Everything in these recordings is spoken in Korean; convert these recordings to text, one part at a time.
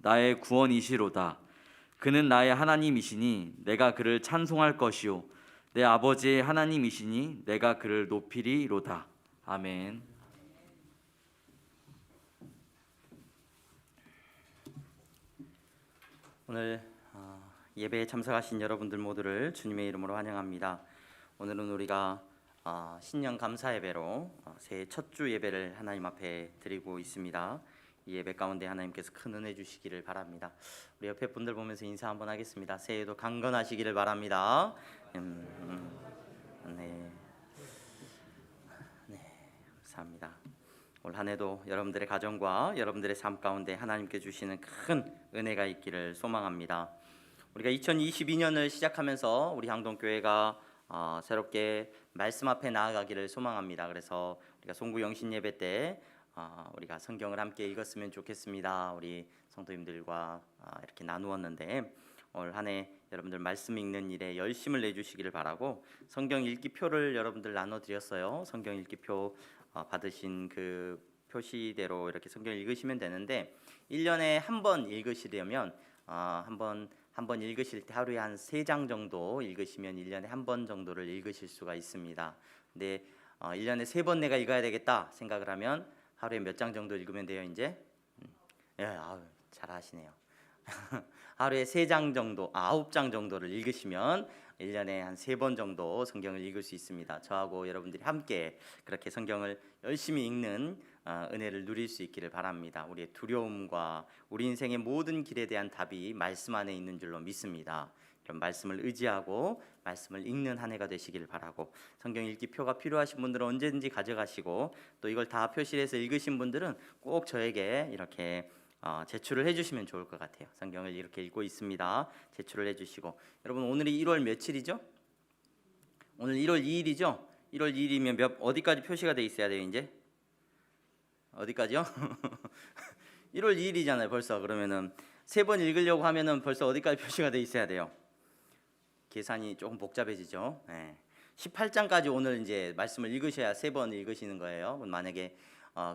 나의 구원이시로다. 그는 나의 하나님이시니 내가 그를 찬송할 것이요 내 아버지의 하나님이시니 내가 그를 높이리로다. 아멘. 오늘 예배에 참석하신 여러분들 모두를 주님의 이름으로 환영합니다. 오늘은 우리가 신년 감사 예배로 새해 첫 주 예배를 하나님 앞에 드리고 있습니다. 이 예배 가운데 하나님께서 큰 은혜 주시기를 바랍니다. 우리 옆에 분들 보면서 인사 한번 하겠습니다. 새해도 강건하시기를 바랍니다. 네, 감사합니다. 올 한 해도 여러분들의 가정과 여러분들의 삶 가운데 하나님께 주시는 큰 은혜가 있기를 소망합니다. 우리가 2022년을 시작하면서 우리 향동교회가 새롭게 말씀 앞에 나아가기를 소망합니다. 그래서 우리가 송구 영신 예배 때 우리가 성경을 함께 읽었으면 좋겠습니다. 우리 성도님들과 이렇게 나누었는데 올 한 해 여러분들 말씀 읽는 일에 열심을 내주시기를 바라고 성경 읽기표를 여러분들 나눠드렸어요. 성경 읽기표 받으신 그 표시대로 이렇게 성경 읽으시면 되는데 1년에 한 번 읽으시려면 한 번 읽으실 때 하루에 한 3장 정도 읽으시면 1년에 한 번 정도를 읽으실 수가 있습니다. 근데 1년에 3번 내가 읽어야 되겠다 생각을 하면 하루에 몇 장 정도 읽으면 돼요, 이제? 예, 잘 하시네요. 하루에 3장 정도, 9장 정도를 읽으시면 1년에 한 3번 정도 성경을 읽을 수 있습니다. 저하고 여러분들이 함께 그렇게 성경을 열심히 읽는 은혜를 누릴 수 있기를 바랍니다. 우리의 두려움과 우리 인생의 모든 길에 대한 답이 말씀 안에 있는 줄로 믿습니다. 이런 말씀을 의지하고 말씀을 읽는 한 해가 되시기를 바라고, 성경 읽기표가 필요하신 분들은 언제든지 가져가시고, 또 이걸 다 표시해서 읽으신 분들은 꼭 저에게 이렇게 제출을 해주시면 좋을 것 같아요. 성경을 이렇게 읽고 있습니다. 제출을 해주시고, 여러분 오늘이 1월 며칠이죠? 오늘 1월 2일이죠? 1월 2일이면 어디까지 표시가 돼 있어야 돼요? 이제 어디까지요? 1월 2일이잖아요. 벌써 그러면은 3번 읽으려고 하면은 벌써 어디까지 표시가 돼 있어야 돼요? 계산이 조금 복잡해지죠. 네. 18장까지 오늘 이제 말씀을 읽으셔야 3번 읽으시는 거예요. 만약에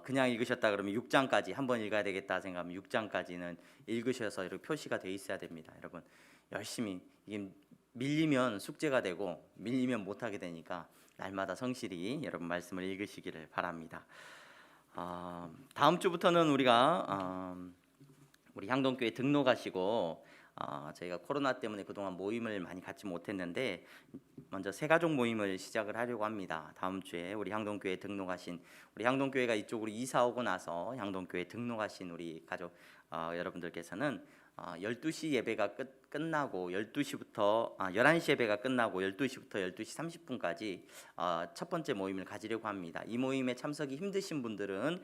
그냥 읽으셨다 그러면 6장까지 한 번 읽어야 되겠다 생각하면 6장까지는 읽으셔서 이렇게 표시가 돼 있어야 됩니다. 여러분 열심히, 이게 밀리면 숙제가 되고 밀리면 못하게 되니까 날마다 성실히 여러분 말씀을 읽으시기를 바랍니다. 다음 주부터는 우리가 우리 향동교회 등록하시고 저희가 코로나 때문에 그동안 모임을 많이 갖지 못했는데 먼저 새가족 모임을 시작을 하려고 합니다. 다음 주에 우리 향동교회 등록하신, 우리 향동교회가 이쪽으로 이사 오고 나서 향동교회 등록하신 우리 가족 여러분들께서는 12시 예배가 끝나고 12시부터 11시 예배가 끝나고 12시부터 12시 30분까지 첫 번째 모임을 가지려고 합니다. 이 모임에 참석이 힘드신 분들은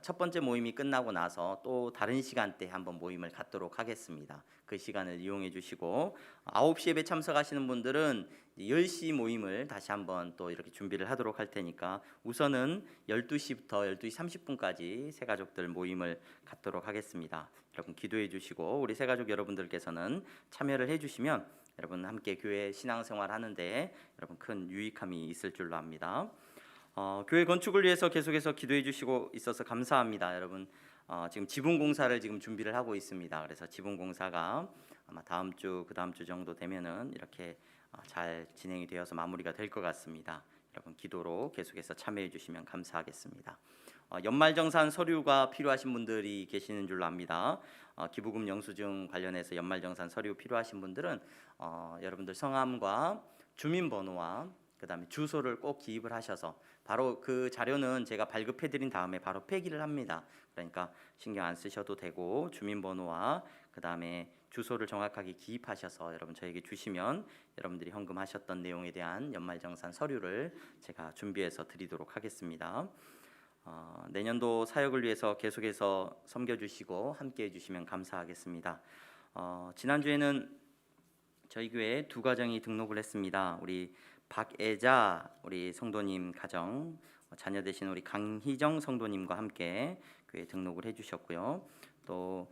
첫 번째 모임이 끝나고 나서 또 다른 시간대 한번 모임을 갖도록 하겠습니다. 그 시간을 이용해 주시고, 9시 예배 참석하시는 분들은 10시 모임을 다시 한번 또 이렇게 준비를 하도록 할 테니까 우선은 12시부터 12시 30분까지 새가족들 모임을 갖도록 하겠습니다. 여러분 기도해 주시고, 우리 새가족 여러분들께서는 참여를 해 주시면 여러분 함께 교회 신앙생활 하는데 여러분 큰 유익함이 있을 줄로 압니다. 교회 건축을 위해서 계속해서 기도해 주시고 있어서 감사합니다. 여러분 지금 지붕 공사를 지금 준비를 하고 있습니다. 그래서 지붕 공사가 아마 다음 주, 그 다음 주 정도 되면은 이렇게 잘 진행이 되어서 마무리가 될 것 같습니다. 여러분 기도로 계속해서 참여해 주시면 감사하겠습니다. 연말정산 서류가 필요하신 분들이 계시는 줄로 압니다. 기부금 영수증 관련해서 연말정산 서류 필요하신 분들은 여러분들 성함과 주민번호와 그 다음에 주소를 꼭 기입을 하셔서 바로 그 자료는 제가 발급해 드린 다음에 바로 폐기를 합니다. 그러니까 신경 안 쓰셔도 되고, 주민번호와 그 다음에 주소를 정확하게 기입하셔서 여러분 저에게 주시면 여러분들이 헌금하셨던 내용에 대한 연말정산 서류를 제가 준비해서 드리도록 하겠습니다. 내년도 사역을 위해서 계속해서 섬겨주시고 함께해 주시면 감사하겠습니다. 지난주에는 저희 교회에 2가정이 등록을 했습니다. 우리 박애자 우리 성도님 가정, 자녀 되신 우리 강희정 성도님과 함께 교회 등록을 해주셨고요. 또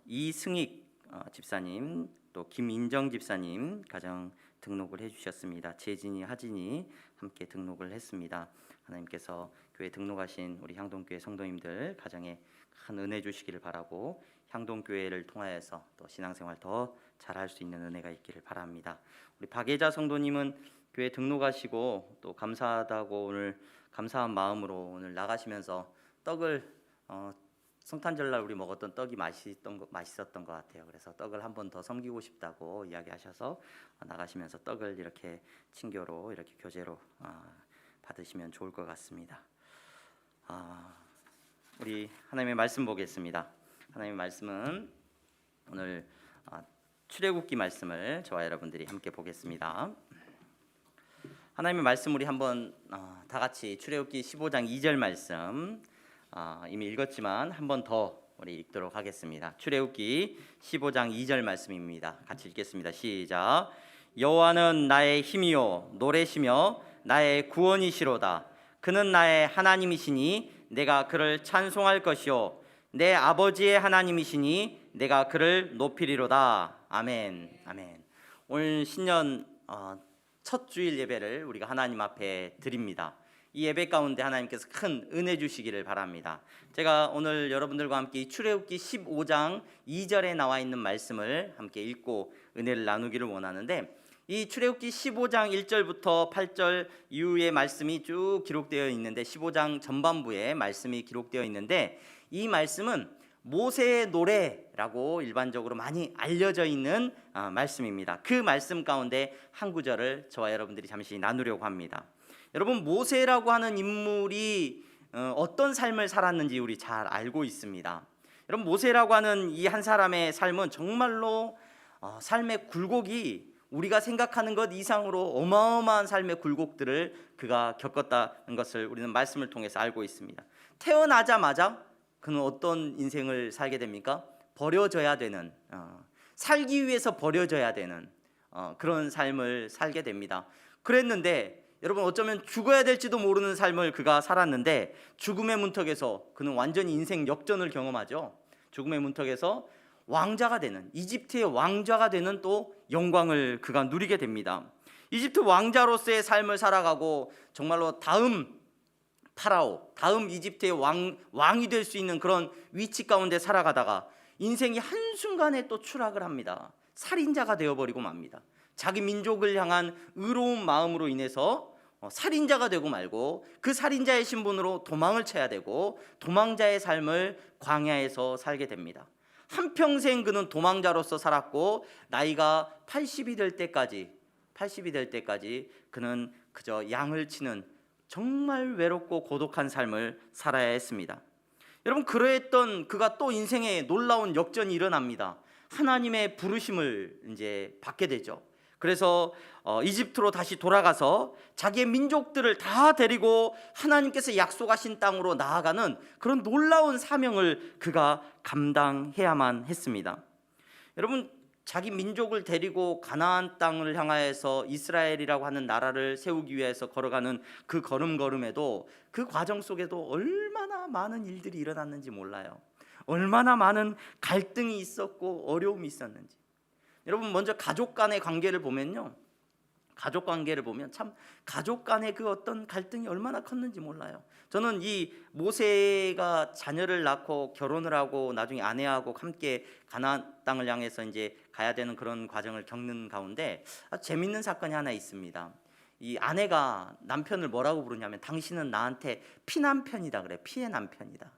이승익 집사님, 또 김인정 집사님 가정 등록을 해주셨습니다. 재진이, 하진이 함께 등록을 했습니다. 하나님께서 교회 등록하신 우리 향동교회 성도님들 가정에 큰 은혜 주시기를 바라고 향동교회를 통하여서 또 신앙생활 더 잘할 수 있는 은혜가 있기를 바랍니다. 우리 박예자 성도님은 교회 등록하시고 또 감사하다고 오늘 감사한 마음으로 오늘 나가시면서 떡을 성탄절날 우리 먹었던 떡이 맛있었던 것 같아요. 그래서 떡을 한 번 더 섬기고 싶다고 이야기하셔서 나가시면서 떡을 이렇게 친교로 이렇게 교제로 받으시면 좋을 것 같습니다. 우리 하나님의 말씀 보겠습니다. 하나님의 말씀은 오늘 출애굽기 말씀을 저와 여러분들이 함께 보겠습니다. 하나님의 말씀 우리 한번 다 같이 출애굽기 15장 2절 말씀 이미 읽었지만 한 번 더 우리 읽도록 하겠습니다. 출애굽기 15장 2절 말씀입니다. 같이 읽겠습니다. 시작. 여호와는 나의 힘이요 노래시며 나의 구원이시로다. 그는 나의 하나님이시니 내가 그를 찬송할 것이요 내 아버지의 하나님이시니 내가 그를 높이리로다. 아멘. 아멘. 오늘 신년 첫 주일 예배를 우리가 하나님 앞에 드립니다. 이 예배 가운데 하나님께서 큰 은혜 주시기를 바랍니다. 제가 오늘 여러분들과 함께 이 출애굽기 15장 2절에 나와 있는 말씀을 함께 읽고 은혜를 나누기를 원하는데, 이 출애굽기 15장 1절부터 8절 이후의 말씀이 쭉 기록되어 있는데, 15장 전반부에 말씀이 기록되어 있는데, 이 말씀은 모세의 노래라고 일반적으로 많이 알려져 있는 말씀입니다. 그 말씀 가운데 한 구절을 저와 여러분들이 잠시 나누려고 합니다. 여러분, 모세라고 하는 인물이 어떤 삶을 살았는지 우리 잘 알고 있습니다. 여러분, 모세라고 하는 이 한 사람의 삶은 정말로 삶의 굴곡이 우리가 생각하는 것 이상으로 어마어마한 삶의 굴곡들을 그가 겪었다는 것을 우리는 말씀을 통해서 알고 있습니다. 태어나자마자 그는 어떤 인생을 살게 됩니까? 버려져야 되는, 살기 위해서 버려져야 되는 그런 삶을 살게 됩니다. 그랬는데 여러분, 어쩌면 죽어야 될지도 모르는 삶을 그가 살았는데, 죽음의 문턱에서 그는 완전히 인생 역전을 경험하죠. 죽음의 문턱에서 왕자가 되는, 이집트의 왕자가 되는 또 영광을 그가 누리게 됩니다. 이집트 왕자로서의 삶을 살아가고 정말로 다음 파라오, 다음 이집트의 왕이 될 수 있는 그런 위치 가운데 살아가다가 인생이 한순간에 또 추락을 합니다. 살인자가 되어버리고 맙니다. 자기 민족을 향한 의로운 마음으로 인해서 살인자가 되고 말고, 그 살인자의 신분으로 도망을 쳐야 되고 도망자의 삶을 광야에서 살게 됩니다. 한평생 그는 도망자로서 살았고, 나이가 80이 될 때까지 그는 그저 양을 치는 정말 외롭고 고독한 삶을 살아야 했습니다. 여러분, 그러했던 그가 또 인생에 놀라운 역전이 일어납니다. 하나님의 부르심을 이제 받게 되죠. 그래서 이집트로 다시 돌아가서 자기의 민족들을 다 데리고 하나님께서 약속하신 땅으로 나아가는 그런 놀라운 사명을 그가 감당해야만 했습니다. 여러분, 자기 민족을 데리고 가나안 땅을 향하여서 이스라엘이라고 하는 나라를 세우기 위해서 걸어가는 그 걸음걸음에도, 그 과정 속에도 얼마나 많은 일들이 일어났는지 몰라요. 얼마나 많은 갈등이 있었고 어려움이 있었는지. 여러분, 먼저 가족 간의 관계를 보면요, 가족 관계를 보면 참 가족 간의 그 어떤 갈등이 얼마나 컸는지 몰라요. 저는 이 모세가 자녀를 낳고 결혼을 하고 나중에 아내하고 함께 가나안 땅을 향해서 이제 가야 되는 그런 과정을 겪는 가운데 재밌는 사건이 하나 있습니다. 이 아내가 남편을 뭐라고 부르냐면, 당신은 나한테 피남편이다 그래. 피의 남편이다.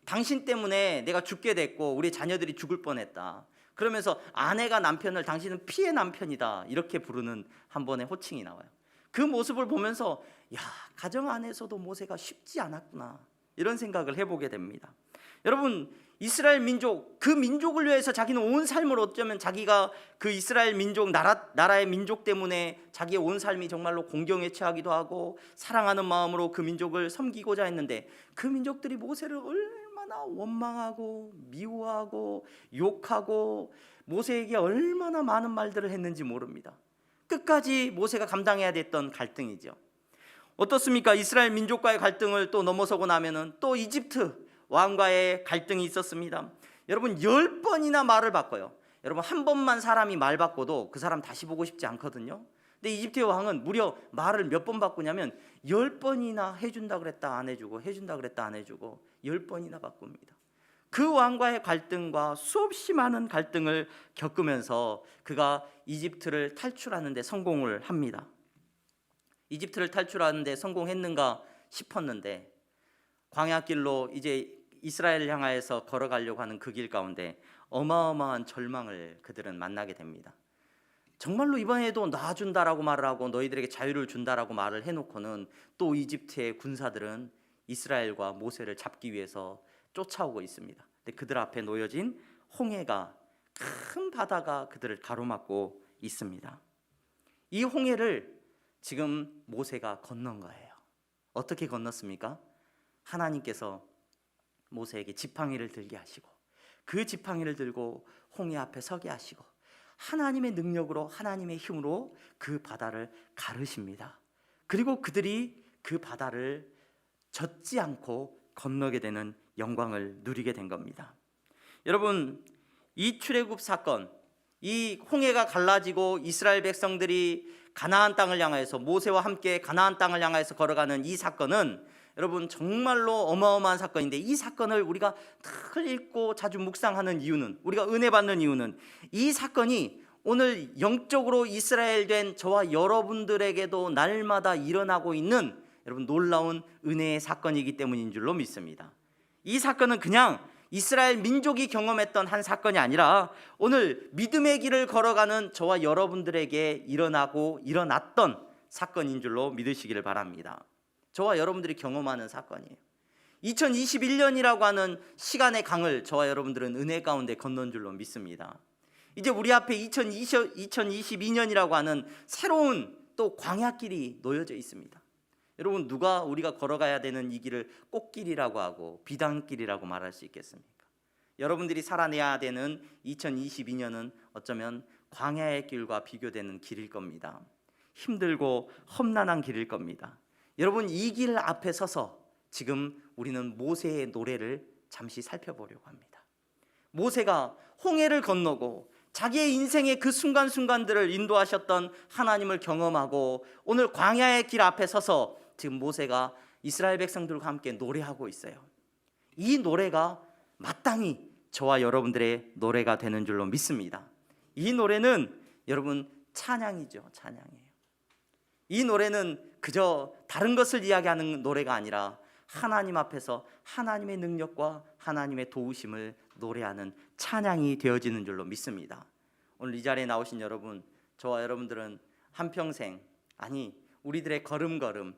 당신 때문에 내가 죽게 됐고 우리 자녀들이 죽을 뻔했다. 그러면서 아내가 남편을 당신은 피의 남편이다 이렇게 부르는 한 번의 호칭이 나와요. 그 모습을 보면서 야, 가정 안에서도 모세가 쉽지 않았구나 이런 생각을 해보게 됩니다. 여러분, 이스라엘 민족, 그 민족을 위해서 자기는 온 삶을, 어쩌면 자기가 그 이스라엘 민족, 나라의 민족 때문에 자기의 온 삶이 정말로 공경에 처하기도 하고 사랑하는 마음으로 그 민족을 섬기고자 했는데, 그 민족들이 모세를 얼마나 원망하고 미워하고 욕하고 모세에게 얼마나 많은 말들을 했는지 모릅니다. 끝까지 모세가 감당해야 됐던 갈등이죠. 어떻습니까? 이스라엘 민족과의 갈등을 또 넘어서고 나면은 또 이집트 왕과의 갈등이 있었습니다. 여러분, 10번이나 말을 바꿔요. 여러분, 한 번만 사람이 말 바꿔도 그 사람 다시 보고 싶지 않거든요. 근데 이집트의 왕은 무려 말을 몇 번 바꾸냐면 10번이나 해준다 그랬다 안 해주고, 해준다 그랬다 안 해주고 10번이나 바꿉니다. 그 왕과의 갈등과 수없이 많은 갈등을 겪으면서 그가 이집트를 탈출하는 데 성공을 합니다. 이집트를 탈출하는 데 성공했는가 싶었는데 광야길로 이제 이스라엘을 향하여서 걸어가려고 하는 그 길 가운데 어마어마한 절망을 그들은 만나게 됩니다. 정말로 이번에도 놔준다라고 말을 하고 너희들에게 자유를 준다라고 말을 해놓고는 또 이집트의 군사들은 이스라엘과 모세를 잡기 위해서 쫓아오고 있습니다. 근데 그들 앞에 놓여진 홍해가, 큰 바다가 그들을 가로막고 있습니다. 이 홍해를 지금 모세가 건넌 거예요. 어떻게 건넜습니까? 하나님께서 모세에게 지팡이를 들게 하시고 그 지팡이를 들고 홍해 앞에 서게 하시고 하나님의 능력으로, 하나님의 힘으로 그 바다를 가르십니다. 그리고 그들이 그 바다를 젖지 않고 건너게 되는 영광을 누리게 된 겁니다. 여러분, 이 출애굽 사건, 이 홍해가 갈라지고 이스라엘 백성들이 가나안 땅을 향하여서, 모세와 함께 가나안 땅을 향하여서 걸어가는 이 사건은 여러분 정말로 어마어마한 사건인데, 이 사건을 우리가 늘 읽고 자주 묵상하는 이유는, 우리가 은혜 받는 이유는 이 사건이 오늘 영적으로 이스라엘 된 저와 여러분들에게도 날마다 일어나고 있는 여러분 놀라운 은혜의 사건이기 때문인 줄로 믿습니다. 이 사건은 그냥 이스라엘 민족이 경험했던 한 사건이 아니라 오늘 믿음의 길을 걸어가는 저와 여러분들에게 일어났던 사건인 줄로 믿으시기를 바랍니다. 저와 여러분들이 경험하는 사건이에요. 2021년이라고 하는 시간의 강을 저와 여러분들은 은혜 가운데 건넌 줄로 믿습니다. 이제 우리 앞에 2022년이라고 하는 새로운 또 광야길이 놓여져 있습니다. 여러분, 누가 우리가 걸어가야 되는 이 길을 꽃길이라고 하고 비단길이라고 말할 수 있겠습니까? 여러분들이 살아내야 되는 2022년은 어쩌면 광야의 길과 비교되는 길일 겁니다. 힘들고 험난한 길일 겁니다. 여러분, 이 길 앞에 서서 지금 우리는 모세의 노래를 잠시 살펴보려고 합니다. 모세가 홍해를 건너고 자기의 인생의 그 순간순간들을 인도하셨던 하나님을 경험하고 오늘 광야의 길 앞에 서서 지금 모세가 이스라엘 백성들과 함께 노래하고 있어요. 이 노래가 마땅히 저와 여러분들의 노래가 되는 줄로 믿습니다. 이 노래는 여러분 찬양이죠. 찬양이에요. 이 노래는 그저 다른 것을 이야기하는 노래가 아니라 하나님 앞에서 하나님의 능력과 하나님의 도우심을 노래하는 찬양이 되어지는 줄로 믿습니다. 오늘 이 자리에 나오신 여러분, 저와 여러분들은 한평생, 아니 우리들의 걸음걸음,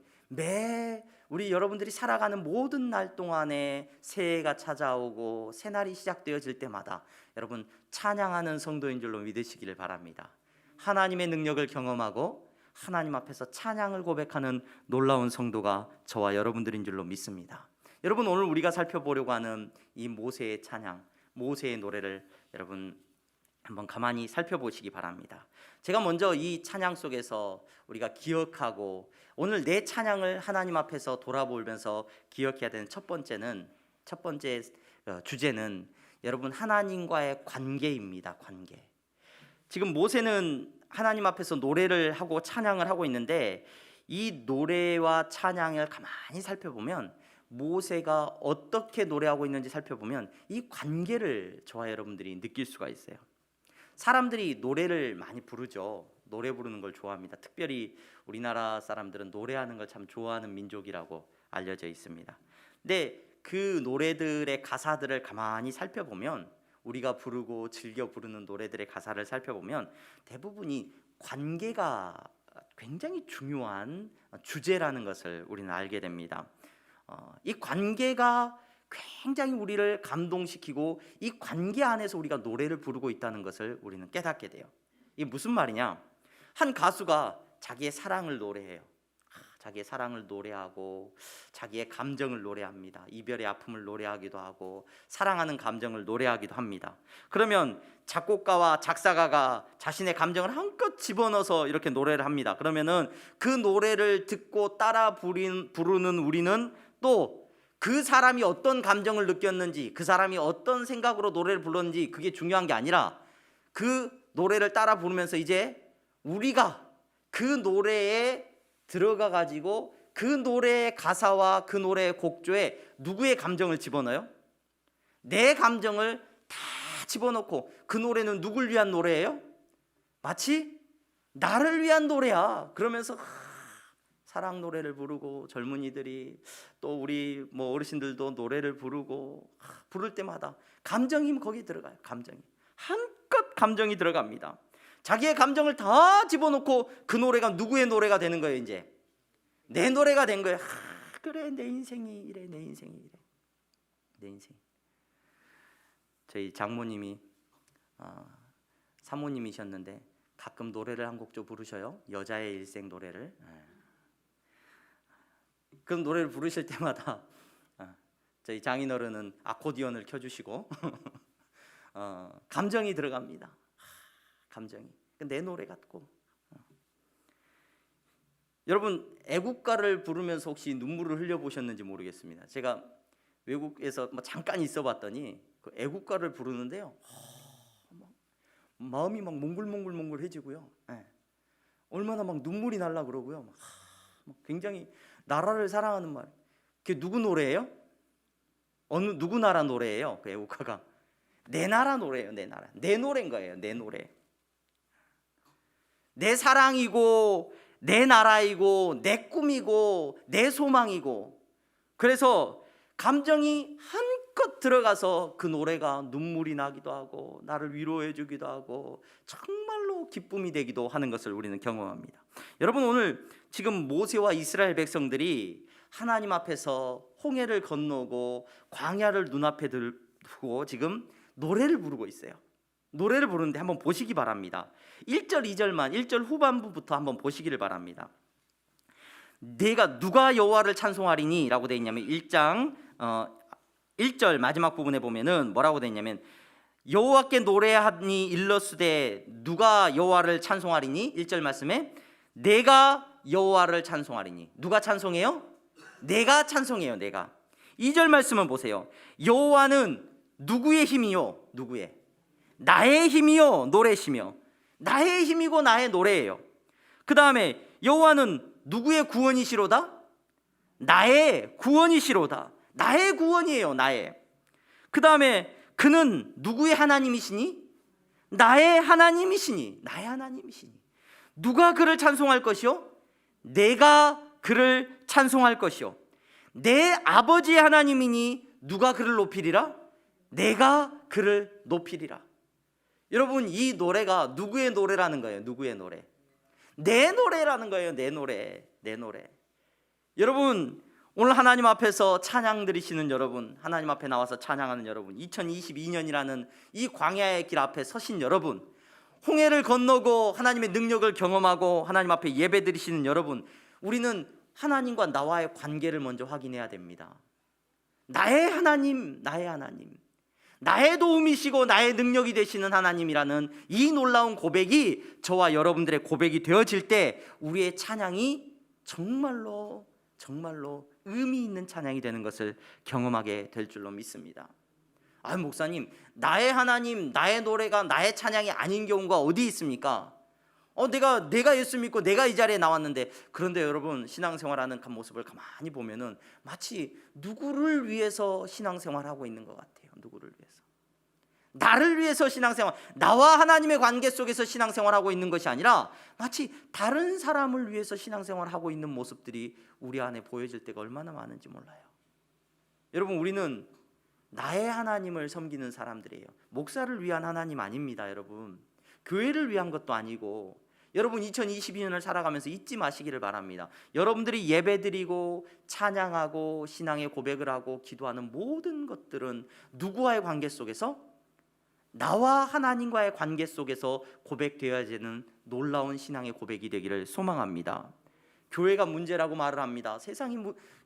우리 여러분들이 살아가는 모든 날 동안에 새해가 찾아오고 새날이 시작되어질 때마다 여러분 찬양하는 성도인 줄로 믿으시기를 바랍니다. 하나님의 능력을 경험하고 하나님 앞에서 찬양을 고백하는 놀라운 성도가 저와 여러분들인 줄로 믿습니다. 여러분, 오늘 우리가 살펴보려고 하는 이 모세의 찬양, 모세의 노래를 여러분 한번 가만히 살펴보시기 바랍니다. 제가 먼저 이 찬양 속에서 우리가 기억하고 오늘 내 찬양을 하나님 앞에서 돌아보면서 기억해야 되는 첫 번째 주제는 여러분 하나님과의 관계입니다. 관계. 지금 모세는 하나님 앞에서 노래를 하고 찬양을 하고 있는데 이 노래와 찬양을 가만히 살펴보면 모세가 어떻게 노래하고 있는지 살펴보면 이 관계를 저와 여러분들이 느낄 수가 있어요. 사람들이 노래를 많이 부르죠. 노래 부르는 걸 좋아합니다. 특별히 우리나라 사람들은 노래하는 걸 참 좋아하는 민족이라고 알려져 있습니다. 근데 그 노래들의 가사들을 가만히 살펴보면, 우리가 부르고 즐겨 부르는 노래들의 가사를 살펴보면 대부분이 관계가 굉장히 중요한 주제라는 것을 우리는 알게 됩니다. 이 관계가 굉장히 우리를 감동시키고 이 관계 안에서 우리가 노래를 부르고 있다는 것을 우리는 깨닫게 돼요. 이게 무슨 말이냐? 한 가수가 자기의 사랑을 노래해요. 자기의 사랑을 노래하고 자기의 감정을 노래합니다. 이별의 아픔을 노래하기도 하고 사랑하는 감정을 노래하기도 합니다. 그러면 작곡가와 작사가가 자신의 감정을 한껏 집어넣어서 이렇게 노래를 합니다. 그러면은 그 노래를 듣고 따라 부르는 우리는 또 그 사람이 어떤 감정을 느꼈는지, 그 사람이 어떤 생각으로 노래를 불렀는지 그게 중요한 게 아니라 그 노래를 따라 부르면서 이제 우리가 그 노래에 들어가 가지고 그 노래의 가사와 그 노래의 곡조에 누구의 감정을 집어넣어요? 내 감정을 다 집어넣고, 그 노래는 누굴 위한 노래예요? 마치 나를 위한 노래야. 그러면서 사랑 노래를 부르고, 젊은이들이 또 우리 어르신들도 노래를 부르고, 부를 때마다 감정이 거기 들어가요. 감정이 한껏 감정이 들어갑니다. 자기의 감정을 다 집어넣고 그 노래가 누구의 노래가 되는 거예요? 이제 내 노래가 된 거예요. 그래, 내 인생이 이래, 내 인생이 이래, 내 인생. 저희 장모님이 사모님이셨는데 가끔 노래를 한 곡 좀 부르셔요. 여자의 일생 노래를. 그럼 노래를 부르실 때마다 저희 장인어른은 아코디언을 켜주시고 감정이 들어갑니다. 감정이 내 노래 같고. 여러분, 애국가를 부르면서 혹시 눈물을 흘려보셨는지 모르겠습니다. 제가 외국에서 잠깐 있어봤더니 그 애국가를 부르는데요, 마음이 막 몽글몽글몽글해지고요. 얼마나 막 눈물이 날라 그러고요. 굉장히 나라를 사랑하는 말. 그게 누구 노래예요? 누구 나라 노래예요? 그 애국가가 내 나라 노래예요. 내 나라, 내 노래인 거예요. 내 노래. 내 사랑이고, 내 나라이고, 내 꿈이고, 내 소망이고. 그래서 감정이 한껏 들어가서 그 노래가 눈물이 나기도 하고, 나를 위로해 주기도 하고, 정말로 기쁨이 되기도 하는 것을 우리는 경험합니다. 여러분, 오늘 지금 모세와 이스라엘 백성들이 하나님 앞에서 홍해를 건너고 광야를 눈앞에 두고 지금 노래를 부르고 있어요. 노래를 부르는데 한번 보시기 바랍니다. 1절 2절만, 1절 후반부부터 한번 보시기를 바랍니다. 누가 여호와를 찬송하리니? 라고 되어 있냐면 1장 1절 마지막 부분에 보면은 뭐라고 되어 있냐면, 여호와께 노래하니 일러스되 누가 여호와를 찬송하리니? 1절 말씀에 내가 여호와를 찬송하리니. 누가 찬송해요? 내가 찬송해요. 내가. 2절 말씀은 보세요. 여호와는 누구의 힘이요? 누구의? 나의 힘이요 노래시며. 나의 힘이고 나의 노래예요. 그 다음에 여호와는 누구의 구원이시로다? 나의 구원이시로다. 나의 구원이에요. 나의. 그 다음에 그는 누구의 하나님이시니? 나의 하나님이시니. 나의 하나님이시니. 누가 그를 찬송할 것이요? 내가 그를 찬송할 것이요. 내 아버지의 하나님이니 누가 그를 높이리라? 내가 그를 높이리라. 여러분, 이 노래가 누구의 노래라는 거예요? 누구의 노래? 내 노래라는 거예요. 내 노래. 내 노래. 여러분, 오늘 하나님 앞에서 찬양 드리시는 여러분, 하나님 앞에 나와서 찬양하는 여러분, 2022년이라는 이 광야의 길 앞에 서신 여러분, 홍해를 건너고 하나님의 능력을 경험하고 하나님 앞에 예배 드리시는 여러분, 우리는 하나님과 나와의 관계를 먼저 확인해야 됩니다. 나의 하나님, 나의 하나님, 나의 도움이시고 나의 능력이 되시는 하나님이라는 이 놀라운 고백이 저와 여러분들의 고백이 되어질 때 우리의 찬양이 정말로 의미 있는 찬양이 되는 것을 경험하게 될 줄로 믿습니다. 목사님, 나의 하나님, 나의 노래가 나의 찬양이 아닌 경우가 어디 있습니까? 내가 예수 믿고 내가 이 자리에 나왔는데. 그런데 여러분, 신앙생활하는 모습을 가만히 보면은 마치 누구를 위해서 신앙생활하고 있는 것 같아요. 누구를 위해서? 나를 위해서 신앙생활, 나와 하나님의 관계 속에서 신앙생활하고 있는 것이 아니라 마치 다른 사람을 위해서 신앙생활하고 있는 모습들이 우리 안에 보여질 때가 얼마나 많은지 몰라요. 여러분, 우리는 나의 하나님을 섬기는 사람들이에요. 목사를 위한 하나님 아닙니다. 여러분, 교회를 위한 것도 아니고. 여러분, 2022년을 살아가면서 잊지 마시기를 바랍니다. 여러분들이 예배드리고 찬양하고 신앙의 고백을 하고 기도하는 모든 것들은 누구와의 관계 속에서? 나와 하나님과의 관계 속에서 고백되어야 되는 놀라운 신앙의 고백이 되기를 소망합니다. 교회가 문제라고 말을 합니다. 세상이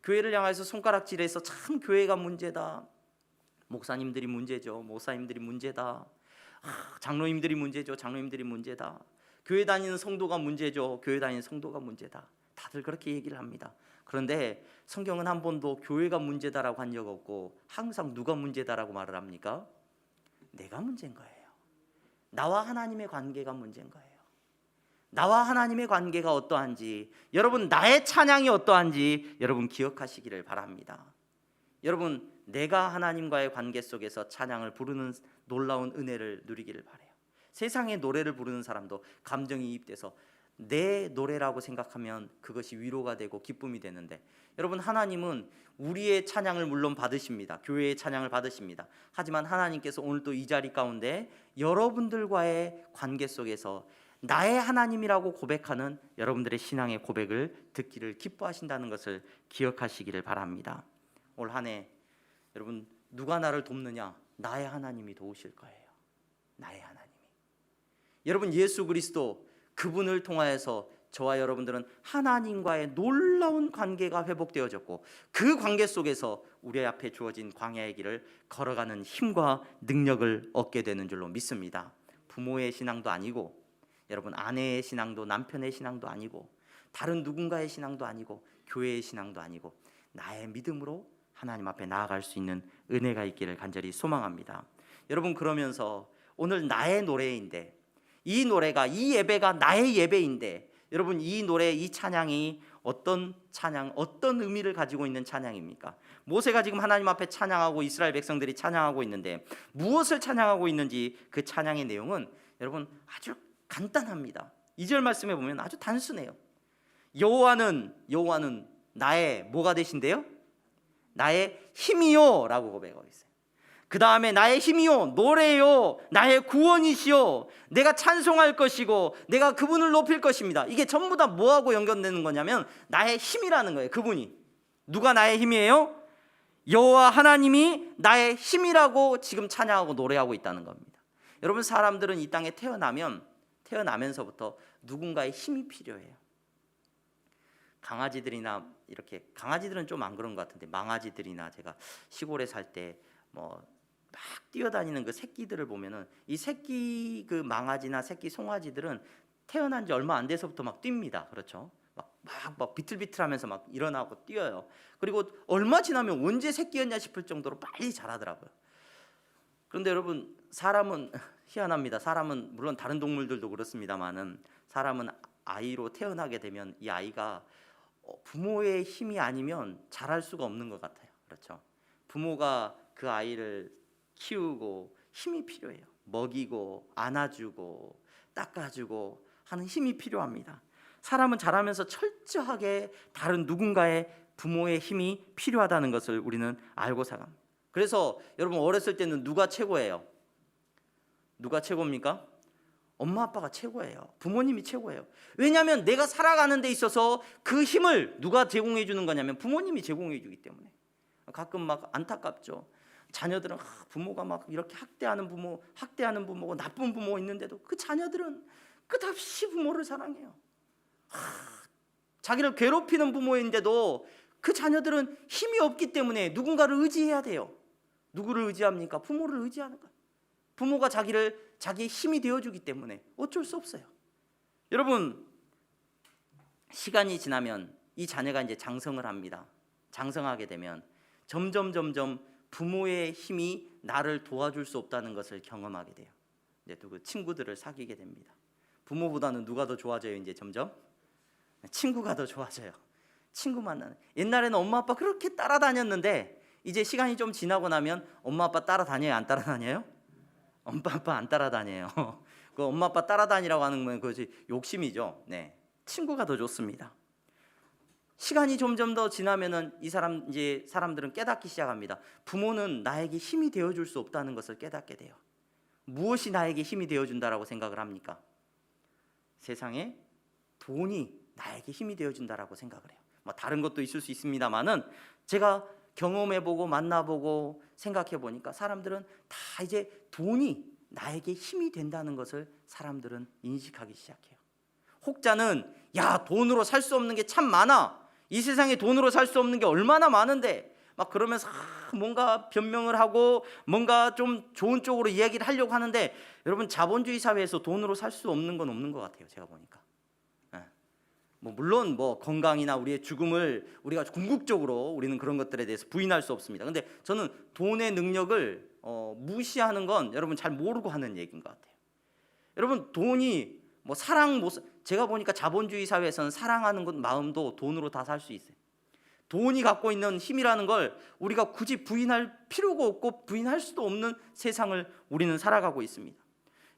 교회를 향해서 손가락질해서 참 교회가 문제다, 목사님들이 문제죠, 목사님들이 문제다, 장로님들이 문제죠, 장로님들이 문제다, 교회 다니는 성도가 문제죠, 교회 다니는 성도가 문제다. 다들 그렇게 얘기를 합니다. 그런데 성경은 한 번도 교회가 문제다라고 한 적 없고 항상 누가 문제다라고 말을 합니까? 내가 문제인 거예요. 나와 하나님의 관계가 문제인 거예요. 나와 하나님의 관계가 어떠한지, 여러분 나의 찬양이 어떠한지 여러분 기억하시기를 바랍니다. 여러분, 내가 하나님과의 관계 속에서 찬양을 부르는 놀라운 은혜를 누리기를 바라요. 세상의 노래를 부르는 사람도 감정이입돼서 내 노래라고 생각하면 그것이 위로가 되고 기쁨이 되는데, 여러분 하나님은 우리의 찬양을 물론 받으십니다. 교회의 찬양을 받으십니다. 하지만 하나님께서 오늘 또 이 자리 가운데 여러분들과의 관계 속에서 나의 하나님이라고 고백하는 여러분들의 신앙의 고백을 듣기를 기뻐하신다는 것을 기억하시기를 바랍니다. 올 한 해 여러분 누가 나를 돕느냐? 나의 하나님이 도우실 거예요. 나의 하나님이. 여러분 예수 그리스도 그분을 통하여서 저와 여러분들은 하나님과의 놀라운 관계가 회복되어졌고, 그 관계 속에서 우리 앞에 주어진 광야의 길을 걸어가는 힘과 능력을 얻게 되는 줄로 믿습니다. 부모의 신앙도 아니고, 여러분 아내의 신앙도 남편의 신앙도 아니고, 다른 누군가의 신앙도 아니고, 교회의 신앙도 아니고, 나의 믿음으로 하나님 앞에 나아갈 수 있는 은혜가 있기를 간절히 소망합니다. 여러분 그러면서 오늘 나의 노래인데, 이 노래가, 이 예배가 나의 예배인데, 여러분 이 노래, 이 찬양이 어떤 찬양, 어떤 의미를 가지고 있는 찬양입니까? 모세가 지금 하나님 앞에 찬양하고 이스라엘 백성들이 찬양하고 있는데 무엇을 찬양하고 있는지 그 찬양의 내용은 여러분 아주 간단합니다. 2절 말씀에 보면 아주 단순해요. 여호와는 나의 뭐가 되신대요? 나의 힘이요 라고 고백하고 있어요. 그 다음에 나의 힘이요, 노래요, 나의 구원이시요, 내가 찬송할 것이고 내가 그분을 높일 것입니다. 이게 전부 다 뭐하고 연결되는 거냐면 나의 힘이라는 거예요. 그분이 누가 나의 힘이에요? 여호와 하나님이 나의 힘이라고 지금 찬양하고 노래하고 있다는 겁니다. 여러분 사람들은 이 땅에 태어나면서부터 누군가의 힘이 필요해요. 강아지들이나 이렇게, 강아지들은 좀 안 그런 것 같은데 망아지들이나, 제가 시골에 살 때 뭐 막 뛰어다니는 그 새끼들을 보면은 이 새끼 그 망아지나 새끼 송아지들은 태어난 지 얼마 안 돼서부터 막 뜁니다. 그렇죠? 막 비틀비틀하면서 막 일어나고 뛰어요. 그리고 얼마 지나면 언제 새끼였냐 싶을 정도로 빨리 자라더라고요. 그런데 여러분 사람은 희한합니다. 사람은 물론 다른 동물들도 그렇습니다만은 사람은 아이로 태어나게 되면 이 아이가 부모의 힘이 아니면 자랄 수가 없는 것 같아요. 그렇죠? 부모가 그 아이를 키우고 힘이 필요해요. 먹이고 안아주고 닦아주고 하는 힘이 필요합니다. 사람은 자라면서 철저하게 다른 누군가의 부모의 힘이 필요하다는 것을 우리는 알고 살아갑니다. 그래서 여러분 어렸을 때는 누가 최고예요? 누가 최고입니까? 엄마 아빠가 최고예요. 부모님이 최고예요. 왜냐하면 내가 살아가는 데 있어서 그 힘을 누가 제공해 주는 거냐면 부모님이 제공해 주기 때문에. 가끔 막 안타깝죠. 자녀들은 부모가 막 이렇게 학대하는 부모고 나쁜 부모 있는데도 그 자녀들은 끝없이 부모를 사랑해요. 자기를 괴롭히는 부모인데도 그 자녀들은 힘이 없기 때문에 누군가를 의지해야 돼요. 누구를 의지합니까? 부모를 의지하는 거예요. 부모가 자기의 힘이 되어주기 때문에 어쩔 수 없어요. 여러분 시간이 지나면 이 자녀가 이제 장성을 합니다. 장성하게 되면 점점 부모의 힘이 나를 도와줄 수 없다는 것을 경험하게 돼요. 이제 그 친구들을 사귀게 됩니다. 부모보다는 누가 더 좋아져요? 이제 점점 친구가 더 좋아져요. 친구 만나는. 옛날에는 엄마 아빠 그렇게 따라다녔는데 이제 시간이 좀 지나고 나면 엄마 아빠 따라다녀요? 안 따라다녀요? 엄마 아빠 안 따라다녀요. 그 엄마 아빠 따라다니라고 하는 건 그것이 욕심이죠. 네, 친구가 더 좋습니다. 시간이 점점 더 지나면은 이제 사람들은 깨닫기 시작합니다. 부모는 나에게 힘이 되어줄 수 없다는 것을 깨닫게 돼요. 무엇이 나에게 힘이 되어준다라고 생각을 합니까? 세상에 돈이 나에게 힘이 되어준다라고 생각을 해요. 뭐 다른 것도 있을 수 있습니다만은 제가 경험해보고 만나보고 생각해보니까 사람들은 다 이제 돈이 나에게 힘이 된다는 것을 사람들은 인식하기 시작해요. 혹자는 야 돈으로 살 수 없는 게 참 많아. 이 세상에 돈으로 살 수 없는 게 얼마나 많은데 막 그러면서 뭔가 변명을 하고 뭔가 좀 좋은 쪽으로 이야기를 하려고 하는데 여러분 자본주의 사회에서 돈으로 살 수 없는 건 없는 것 같아요. 제가 보니까. 뭐 물론 뭐 건강이나 우리의 죽음을 우리가 궁극적으로 우리는 그런 것들에 대해서 부인할 수 없습니다. 근데 저는 돈의 능력을 무시하는 건 여러분 잘 모르고 하는 얘기인 것 같아요. 여러분 돈이 뭐 제가 보니까 자본주의 사회에서는 사랑하는 것 마음도 돈으로 다 살 수 있어요. 돈이 갖고 있는 힘이라는 걸 우리가 굳이 부인할 필요가 없고 부인할 수도 없는 세상을 우리는 살아가고 있습니다.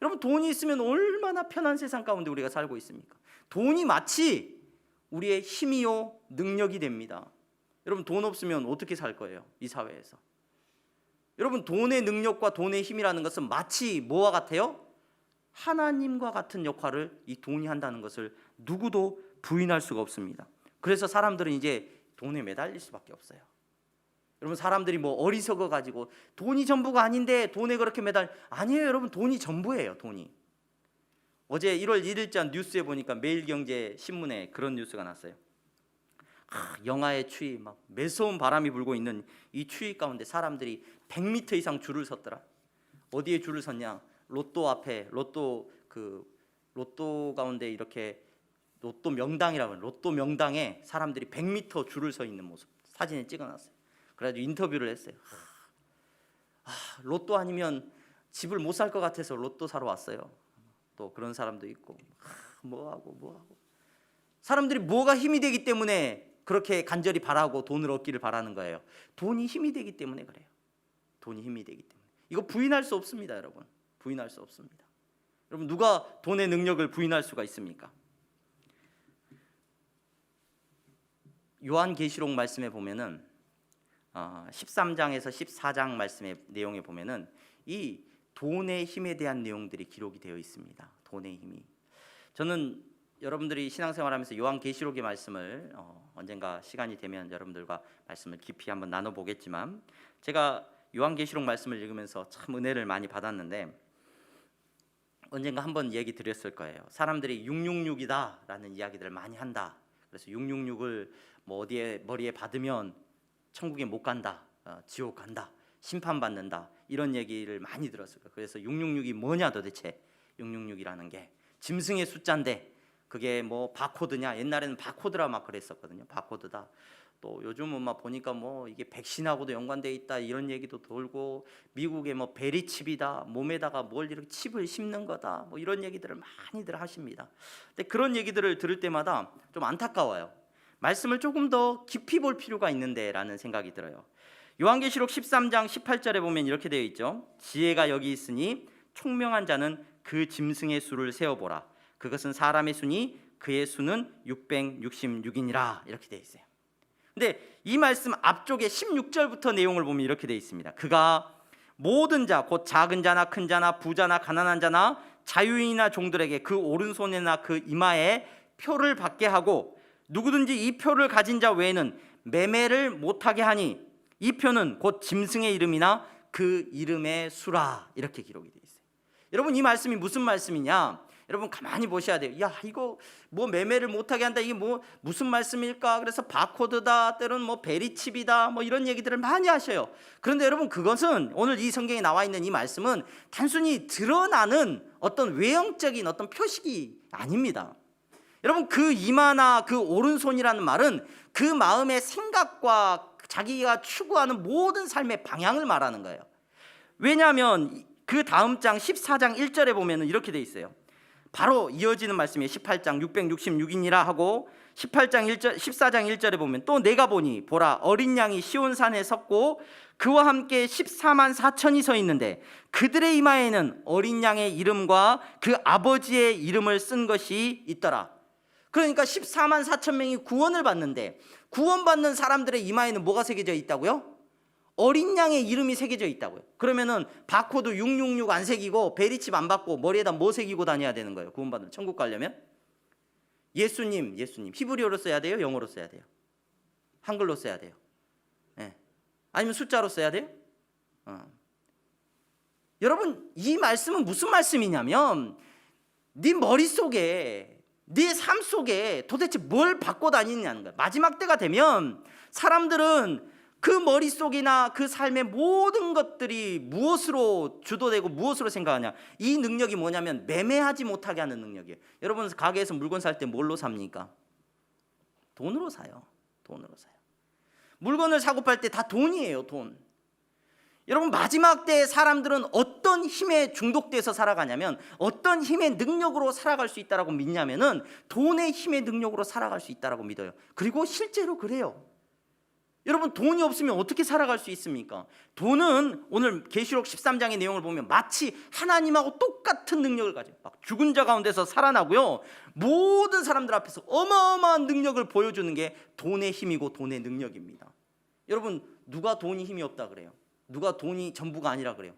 여러분, 돈이 있으면 얼마나 편한 세상 가운데 우리가 살고 있습니까? 돈이 마치 우리의 힘이요 능력이 됩니다. 여러분, 돈 없으면 어떻게 살 거예요? 이 사회에서. 여러분, 돈의 능력과 돈의 힘이라는 것은 마치 뭐와 같아요? 하나님과 같은 역할을 이 돈이 한다는 것을 누구도 부인할 수가 없습니다. 그래서 사람들은 이제 돈에 매달릴 수밖에 없어요. 여러분, 사람들이 뭐 어리석어 가지고 돈이 전부가 아닌데 돈에 그렇게 아니에요. 여러분, 돈이 전부예요. 돈이. 어제 1월 1일자 뉴스에 보니까 매일경제 신문에 그런 뉴스가 났어요. 영하의 추위, 막 매서운 바람이 불고 있는 이 추위 가운데 사람들이 100m 이상 줄을 섰더라. 어디에 줄을 섰냐? 로또 앞에, 로또 가운데 이렇게 로또 명당이라고 하는 로또 명당에 사람들이 100m 줄을 서 있는 모습 사진에 찍어놨어요. 그래가지고 인터뷰를 했어요. 로또 아니면 집을 못 살 것 같아서 로또 사러 왔어요. 또 그런 사람도 있고, 뭐하고 사람들이 뭐가 힘이 되기 때문에 그렇게 간절히 바라고 돈을 얻기를 바라는 거예요. 돈이 힘이 되기 때문에 그래요. 돈이 힘이 되기 때문에. 이거 부인할 수 없습니다, 여러분. 부인할 수 없습니다. 여러분, 누가 돈의 능력을 부인할 수가 있습니까? 요한계시록 말씀에 보면은 13장에서 14장 말씀의 내용에 보면은 이 돈의 힘에 대한 내용들이 기록이 되어 있습니다. 돈의 힘이. 저는 여러분들이 신앙생활하면서 요한계시록의 말씀을 언젠가 시간이 되면 여러분들과 말씀을 깊이 한번 나눠보겠지만, 제가 요한계시록 말씀을 읽으면서 참 은혜를 많이 받았는데, 언젠가 한번 얘기 드렸을 거예요. 사람들이 666이다라는 이야기들을 많이 한다. 그래서 666을 뭐 어디에 머리에 받으면 천국에 못 간다, 지옥 간다, 심판받는다, 이런 얘기를 많이 들었을 거예요. 그래서 666이 뭐냐 도대체. 666이라는 게 짐승의 숫자인데 그게 뭐 바코드냐. 옛날에는 바코드라 막 그랬었거든요. 바코드다. 또 요즘은 막 보니까 뭐 이게 백신하고도 연관돼 있다, 이런 얘기도 돌고, 미국의 뭐 베리칩이다, 몸에다가 뭘 이렇게 칩을 심는 거다, 뭐 이런 얘기들을 많이들 하십니다. 근데 그런 얘기들을 들을 때마다 좀 안타까워요. 말씀을 조금 더 깊이 볼 필요가 있는데라는 생각이 들어요. 요한계시록 13장 18절에 보면 이렇게 되어 있죠. 지혜가 여기 있으니 총명한 자는 그 짐승의 수를 세어보라. 그것은 사람의 수니 그의 수는 666이니라. 이렇게 되어 있어요. 근데 이 말씀 앞쪽에 16절부터 내용을 보면 이렇게 되어 있습니다. 그가 모든 자, 곧 작은 자나 큰 자나 부자나 가난한 자나 자유인이나 종들에게 그 오른손이나 그 이마에 표를 받게 하고, 누구든지 이 표를 가진 자 외에는 매매를 못하게 하니 이 표는 곧 짐승의 이름이나 그 이름의 수라. 이렇게 기록이 되어 있어요. 여러분, 이 말씀이 무슨 말씀이냐? 여러분, 가만히 보셔야 돼요. 야, 이거 뭐 매매를 못하게 한다, 이게 뭐 무슨 말씀일까? 그래서 바코드다, 때로는 뭐 베리칩이다, 뭐 이런 얘기들을 많이 하셔요. 그런데 여러분, 그것은 오늘 이 성경에 나와 있는 이 말씀은 단순히 드러나는 어떤 외형적인 어떤 표식이 아닙니다. 여러분, 그 이마나 그 오른손이라는 말은 그 마음의 생각과 자기가 추구하는 모든 삶의 방향을 말하는 거예요. 왜냐하면 그 다음 장 14장 1절에 보면 이렇게 돼 있어요. 바로 이어지는 말씀이 18장 666이니라 하고, 14장 1절에 보면 또 내가 보니 보라, 어린 양이 시온산에 섰고 그와 함께 14만 4천이 서 있는데 그들의 이마에는 어린 양의 이름과 그 아버지의 이름을 쓴 것이 있더라. 그러니까 14만 4천 명이 구원을 받는데, 구원받는 사람들의 이마에는 뭐가 새겨져 있다고요? 어린 양의 이름이 새겨져 있다고요. 그러면은 바코드 666 안 새기고 베리칩 안 받고 머리에다 뭐 새기고 다녀야 되는 거예요? 구원받는, 천국 가려면? 예수님. 히브리어로 써야 돼요? 영어로 써야 돼요? 한글로 써야 돼요? 네. 아니면 숫자로 써야 돼요? 여러분, 이 말씀은 무슨 말씀이냐면, 네 머릿속에, 네 삶 속에 도대체 뭘 받고 다니느냐는 거예요. 마지막 때가 되면 사람들은 그 머릿속이나 그 삶의 모든 것들이 무엇으로 주도되고 무엇으로 생각하냐, 이 능력이 뭐냐면 매매하지 못하게 하는 능력이에요. 여러분, 가게에서 물건 살 때 뭘로 삽니까? 돈으로 사요. 돈으로 사요. 물건을 사고 팔 때 다 돈이에요. 돈. 여러분, 마지막 때 사람들은 어떤 힘에 중독돼서 살아가냐면, 어떤 힘의 능력으로 살아갈 수 있다라고 믿냐면은 돈의 힘의 능력으로 살아갈 수 있다라고 믿어요. 그리고 실제로 그래요. 여러분, 돈이 없으면 어떻게 살아갈 수 있습니까? 돈은 오늘 계시록 13장의 내용을 보면 마치 하나님하고 똑같은 능력을 가지고 막 죽은 자 가운데서 살아나고요, 모든 사람들 앞에서 어마어마한 능력을 보여주는 게 돈의 힘이고 돈의 능력입니다. 여러분, 누가 돈이 힘이 없다 그래요? 누가 돈이 전부가 아니라 그래요?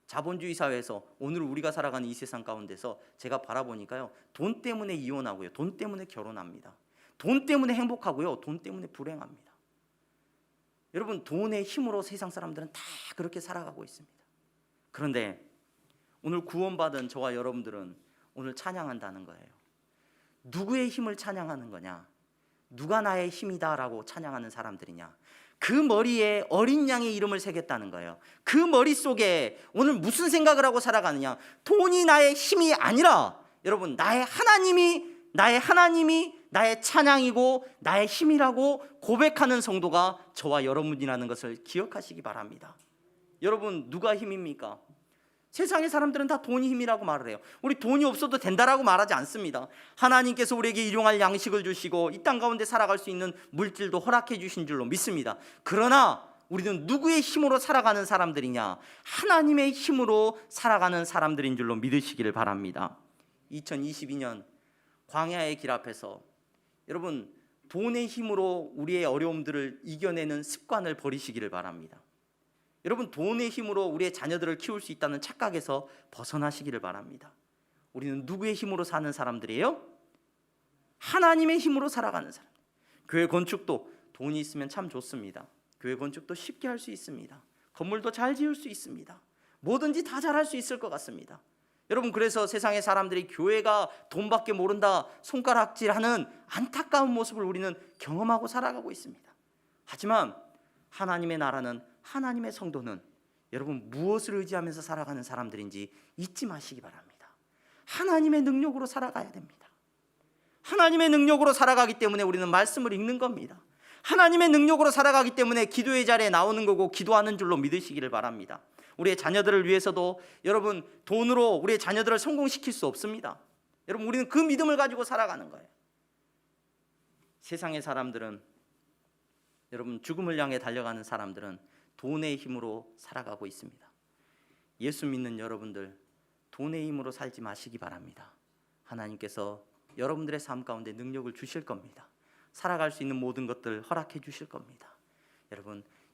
자본주의 사회에서 오늘 우리가 살아가는 이 세상 가운데서 제가 바라보니까요, 돈 때문에 이혼하고요, 돈 때문에 결혼합니다. 돈 때문에 행복하고요, 돈 때문에 불행합니다. 여러분, 돈의 힘으로 세상 사람들은 다 그렇게 살아가고 있습니다. 그런데 오늘 구원받은 저와 여러분들은 오늘 찬양한다는 거예요. 누구의 힘을 찬양하는 거냐? 누가 나의 힘이다라고 찬양하는 사람들이냐? 그 머리에 어린 양의 이름을 새겼다는 거예요. 그 머릿속에 오늘 무슨 생각을 하고 살아가느냐? 돈이 나의 힘이 아니라 여러분, 나의 하나님이 나의 찬양이고 나의 힘이라고 고백하는 성도가 저와 여러분이라는 것을 기억하시기 바랍니다. 여러분, 누가 힘입니까? 세상의 사람들은 다 돈이 힘이라고 말을 해요. 우리 돈이 없어도 된다라고 말하지 않습니다. 하나님께서 우리에게 일용할 양식을 주시고 이 땅 가운데 살아갈 수 있는 물질도 허락해 주신 줄로 믿습니다. 그러나 우리는 누구의 힘으로 살아가는 사람들이냐? 하나님의 힘으로 살아가는 사람들인 줄로 믿으시기를 바랍니다. 2022년 광야의 길 앞에서 여러분, 돈의 힘으로 우리의 어려움들을 이겨내는 습관을 버리시기를 바랍니다. 여러분, 돈의 힘으로 우리의 자녀들을 키울 수 있다는 착각에서 벗어나시기를 바랍니다. 우리는 누구의 힘으로 사는 사람들이에요? 하나님의 힘으로 살아가는 사람. 교회 건축도 돈이 있으면 참 좋습니다. 교회 건축도 쉽게 할 수 있습니다. 건물도 잘 지을 수 있습니다. 뭐든지 다 잘할 수 있을 것 같습니다. 여러분, 그래서 세상의 사람들이 교회가 돈밖에 모른다 손가락질하는 안타까운 모습을 우리는 경험하고 살아가고 있습니다. 하지만 하나님의 나라는, 하나님의 성도는 여러분 무엇을 의지하면서 살아가는 사람들인지 잊지 마시기 바랍니다. 하나님의 능력으로 살아가야 됩니다. 하나님의 능력으로 살아가기 때문에 우리는 말씀을 읽는 겁니다. 하나님의 능력으로 살아가기 때문에 기도의 자리에 나오는 거고 기도하는 줄로 믿으시기를 바랍니다. 우리의 자녀들을 위해서도 여러분, 돈으로 우리의 자녀들을 성공시킬 수 없습니다. 여러분, 우리는 그 믿음을 가지고 살아가는 거예요. 세상의 사람들은, 여러분, 죽음을 향해 달려가는 사람들은 돈의 힘으로 살아가고 있습니다. 예수 믿는 여러분들, 돈의 힘으로 살지 마시기 바랍니다. 하나님께서 여러분들의 삶 가운데 능력을 주실 겁니다. 살아갈 수 있는 모든 것들 허락해 주실 겁니다.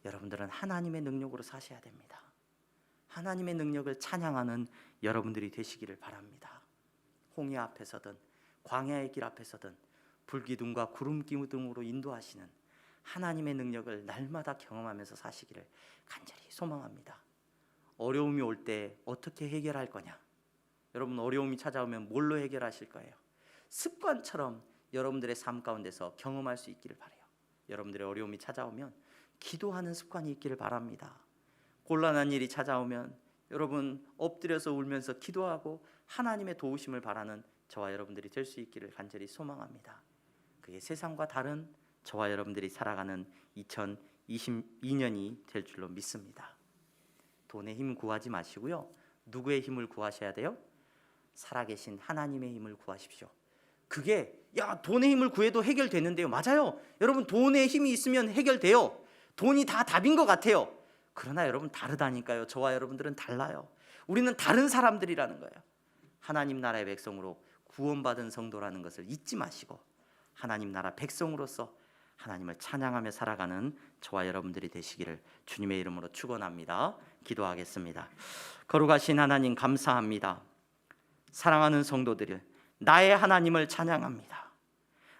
여러분들은 하나님의 능력으로 사셔야 됩니다. 하나님의 능력을 찬양하는 여러분들이 되시기를 바랍니다. 홍해 앞에서든 광야의 길 앞에서든 불기둥과 구름기둥으로 인도하시는 하나님의 능력을 날마다 경험하면서 사시기를 간절히 소망합니다. 어려움이 올 때 어떻게 해결할 거냐? 여러분, 어려움이 찾아오면 뭘로 해결하실 거예요? 습관처럼 여러분들의 삶 가운데서 경험할 수 있기를 바라요. 여러분들의 어려움이 찾아오면 기도하는 습관이 있기를 바랍니다. 곤란한 일이 찾아오면 여러분 엎드려서 울면서 기도하고 하나님의 도우심을 바라는 저와 여러분들이 될 수 있기를 간절히 소망합니다. 그게 세상과 다른 저와 여러분들이 살아가는 2022년이 될 줄로 믿습니다. 돈의 힘 구하지 마시고요, 누구의 힘을 구하셔야 돼요? 살아계신 하나님의 힘을 구하십시오. 그게 돈의 힘을 구해도 해결되는데요. 맞아요. 여러분, 돈의 힘이 있으면 해결돼요. 돈이 다 답인 것 같아요. 그러나 여러분, 다르다니까요. 저와 여러분들은 달라요. 우리는 다른 사람들이라는 거예요. 하나님 나라의 백성으로 구원받은 성도라는 것을 잊지 마시고 하나님 나라 백성으로서 하나님을 찬양하며 살아가는 저와 여러분들이 되시기를 주님의 이름으로 축원합니다. 기도하겠습니다. 거룩하신 하나님, 감사합니다. 사랑하는 성도들을, 나의 하나님을 찬양합니다.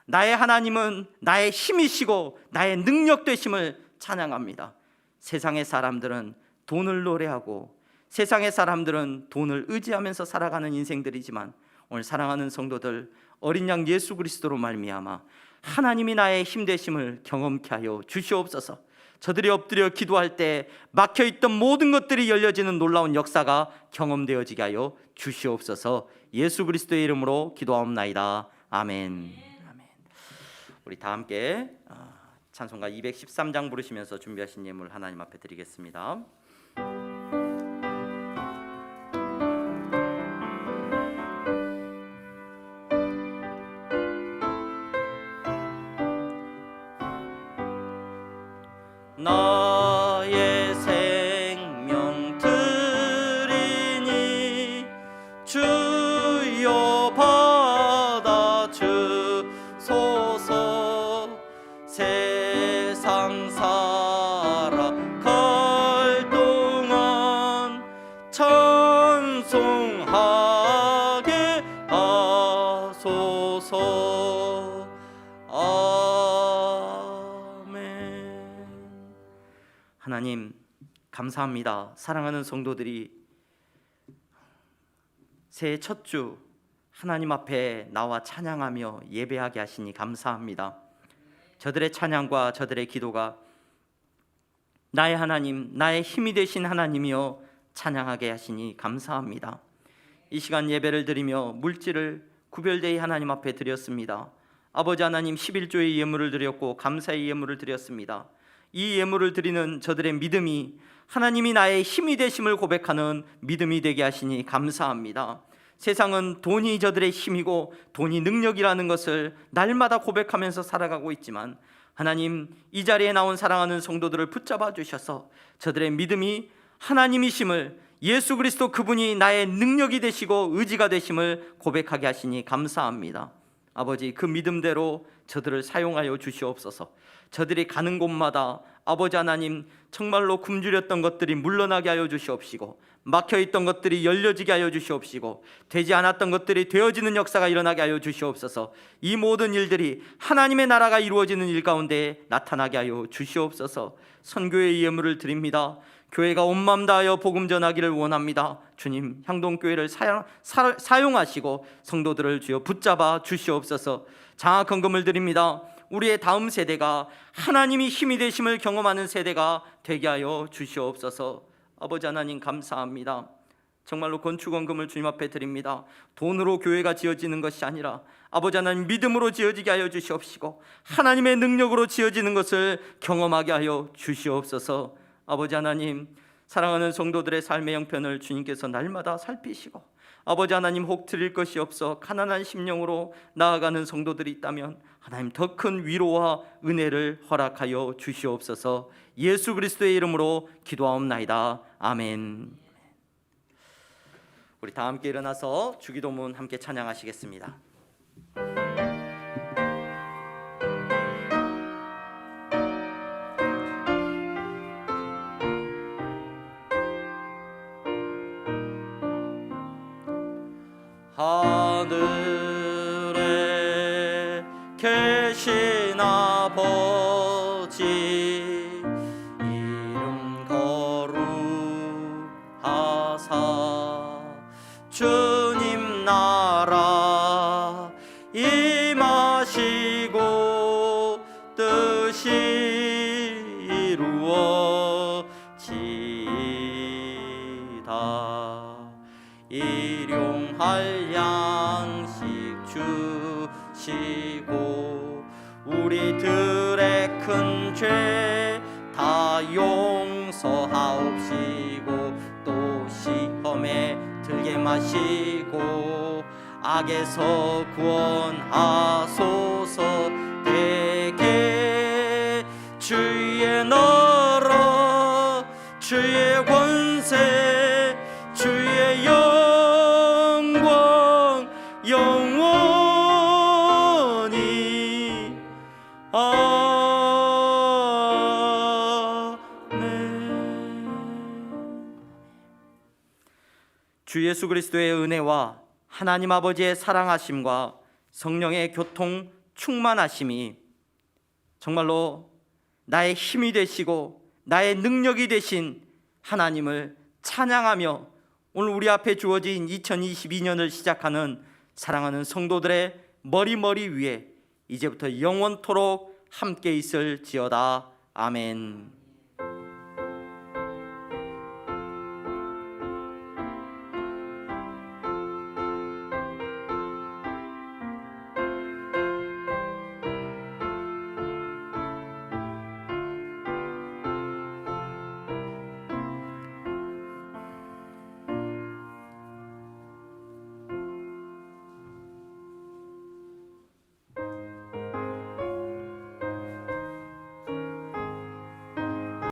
나의 하나님은 나의 힘이시고 나의 능력 되심을 찬양합니다. 세상의 사람들은 돈을 노래하고 세상의 사람들은 돈을 의지하면서 살아가는 인생들이지만 오늘 사랑하는 성도들, 어린 양 예수 그리스도로 말미암아 하나님이 나의 힘 되심을 경험케 하여 주시옵소서. 저들이 엎드려 기도할 때 막혀있던 모든 것들이 열려지는 놀라운 역사가 경험되어지게 하여 주시옵소서. 예수 그리스도의 이름으로 기도하옵나이다. 아멘. 아멘. 우리 다 함께 찬송가 213장 부르시면서 준비하신 예물 하나님 앞에 드리겠습니다. 주옵소서. 아멘. 하나님 감사합니다. 사랑하는 성도들이 새해 첫 주 하나님 앞에 나와 찬양하며 예배하게 하시니 감사합니다. 저들의 찬양과 저들의 기도가 나의 하나님, 나의 힘이 되신 하나님이여 찬양하게 하시니 감사합니다. 이 시간 예배를 드리며 물질을 구별되이 하나님 앞에 드렸습니다. 아버지 하나님, 11조의 예물을 드렸고 감사의 예물을 드렸습니다. 이 예물을 드리는 저들의 믿음이 하나님이 나의 힘이 되심을 고백하는 믿음이 되게 하시니 감사합니다. 세상은 돈이 저들의 힘이고 돈이 능력이라는 것을 날마다 고백하면서 살아가고 있지만 하나님, 이 자리에 나온 사랑하는 성도들을 붙잡아 주셔서 저들의 믿음이 하나님이심을, 예수 그리스도 그분이 나의 능력이 되시고 의지가 되심을 고백하게 하시니 감사합니다. 아버지, 그 믿음대로 저들을 사용하여 주시옵소서. 저들이 가는 곳마다 아버지 하나님, 정말로 굶주렸던 것들이 물러나게 하여 주시옵시고, 막혀있던 것들이 열려지게 하여 주시옵시고, 되지 않았던 것들이 되어지는 역사가 일어나게 하여 주시옵소서. 이 모든 일들이 하나님의 나라가 이루어지는 일 가운데 나타나게 하여 주시옵소서. 선교의 예물을 드립니다. 교회가 온 마음 다하여 복음 전하기를 원합니다. 주님, 향동교회를 사용하시고 성도들을 주여 붙잡아 주시옵소서. 장학 헌금을 드립니다. 우리의 다음 세대가 하나님이 힘이 되심을 경험하는 세대가 되게 하여 주시옵소서. 아버지 하나님 감사합니다. 정말로 건축원금을 주님 앞에 드립니다. 돈으로 교회가 지어지는 것이 아니라 아버지 하나님, 믿음으로 지어지게 하여 주시옵시고 하나님의 능력으로 지어지는 것을 경험하게 하여 주시옵소서. 아버지 하나님, 사랑하는 성도들의 삶의 형편을 주님께서 날마다 살피시고, 아버지 하나님, 혹 드릴 것이 없어 가난한 심령으로 나아가는 성도들이 있다면 하나님, 더 큰 위로와 은혜를 허락하여 주시옵소서. 예수 그리스도의 이름으로 기도하옵나이다. 아멘. 우리 다 함께 일어나서 주기도문 함께 찬양하시겠습니다. 하늘에 계신 아버지, 이름 거룩하사 주님 나라 임하시고 뜻이 이루어지이다. 일용할 양식 주시고 우리들의 큰 죄 다 용서하옵시고 또 시험에 들게 마시고 악에서 구원하소서. 되게 주의 나라 주의 권세 주의 영광 영원히 아멘. 주 예수 그리스도의 은혜와 하나님 아버지의 사랑하심과 성령의 교통 충만하심이 정말로 나의 힘이 되시고 나의 능력이 되신 하나님을 찬양하며 오늘 우리 앞에 주어진 2022년을 시작하는 사랑하는 성도들의 머리 위에 이제부터 영원토록 함께 있을지어다. 아멘.